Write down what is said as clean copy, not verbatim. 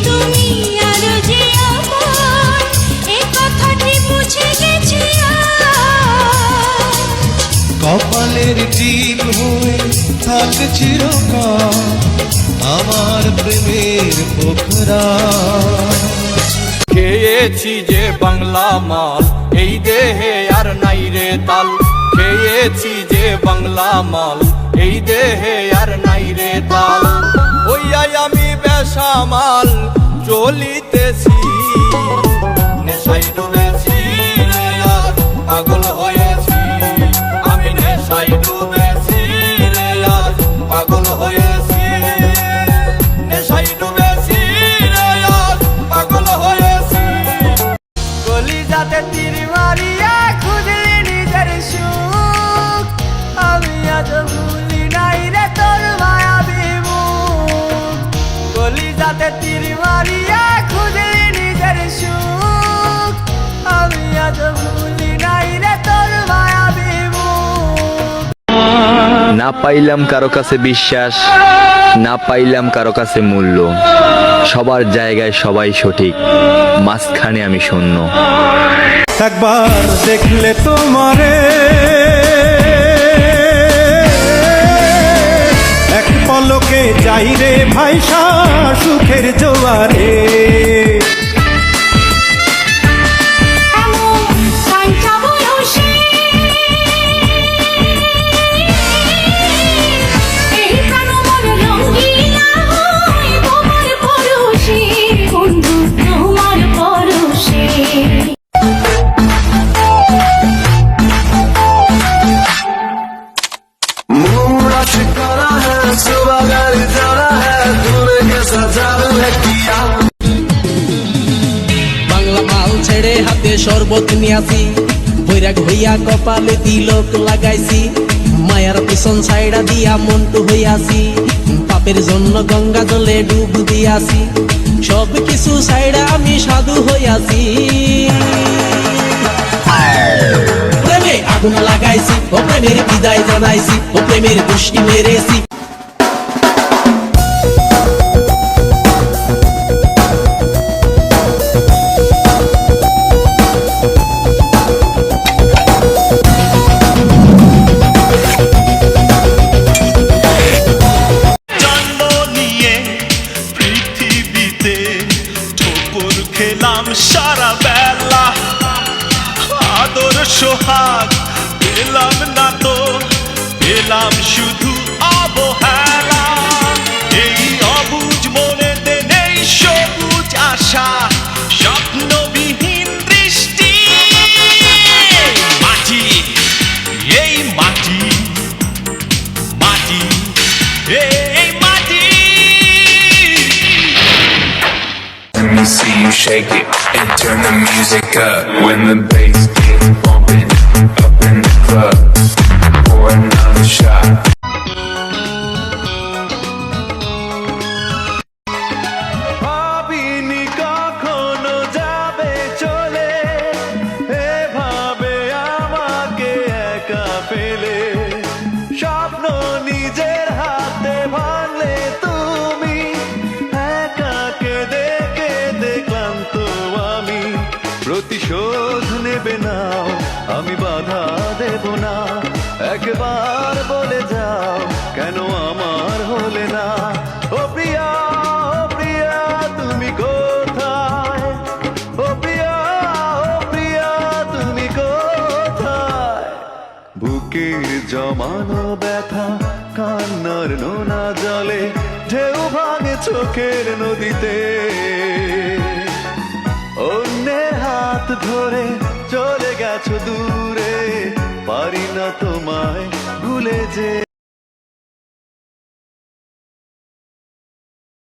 তুমি আরো যে আমার, এ কথাটি মুছে গেছে কপালের টিপ হয়ে থাক চিরকাল আমার প্রেমের পোখরা। খেয়েছি যে বাংলা মাল, এই দেহে আর নাই রে তাল। খেয়েছি যে বাংলা মাল, এই দেহে আর নাই রে তাল। ওইয়াই আমি বেসামাল চলিতেছি, নেশায় ডুবেছি রে আর পাগল হয়েছি। আমি নেশায় ডুবেছি রে আর পাগল হয়েছি। নেশায় ডুবেছি রে আর পাগল হয়েছি। কলিজাতে তীর মারিয়া খুঁজলি নিজের সুখ, আমি আজ ভুলি নাই রে তোর মায়াবী মুখ। কলিজাতে তীর মারিয়া খুঁজলি নিজের সুখ, আমি আজ ভুলি নাই রে তোর মায়াবী মুখ। না পাইলাম কারো কাছে বিশ্বাস, না পাইলাম কারো কাছে মূল্য। সবার জায়গায় সবাই সঠিক, মাঝখানে আমি শূন্য। একবার দেখলে তোমারে এক পলকে যাই রে ভাইসা সুখের জোয়ারে। বাংলা মাল ছেড়ে হাতে শরবত নিয়াছি, বৈরাগ হইয়া কপালে তিলক লাগাইছি। মায়ার পিছন ছাইড়া দিয়া মন্টু হইয়াছি, পাপের জন্য গঙ্গা জলে ডুব দিয়াছি। সব কিছু ছাইড়া আমি সাধু হইয়াছি। প্রেমে আগুন লাগাইছি, ও প্রেমের বিদায় জানাইছি, ও প্রেমের দুষ্টি মেরেছি। খেলাম সারা বেলা, আদর সোহাগ পেলাম না তো, পেলাম শুধু অবহেলা। এই অবুঝ মনেতে নেই সবুজ আশা, স্বপ্নবিহীন দৃষ্টি। মাটি, এই মাটি, মাটি, এই মাটি। Let me see you shake it and turn the music up. When the bass gets bumping up in the club, pour another shot. ভাবিনি কখনো যাবে চলে, এভাবে আমাকে একা ফেলে। স্বপ্ন নিজের হাতে ভাঙলে তুমি, একা কেঁদে কেঁদে ক্লান্ত আমি। প্রতিশোধ নেবে নাও, আমি বাধা দেব না। একবার বলে যাও, কেন আমার হলে না? ও প্রিয়া, ও প্রিয়া তুমি কোথায়? ও প্রিয়া, ও প্রিয়া তুমি কোথায়? বুকের জমানো ব্যথা কান্নার নোনা জলে, ঢেউ ভাঙে চোখের নদীতে। অন্যের হাত ধরে চলে গেছো দূরে, পারি না তোমায় ভুলে যে।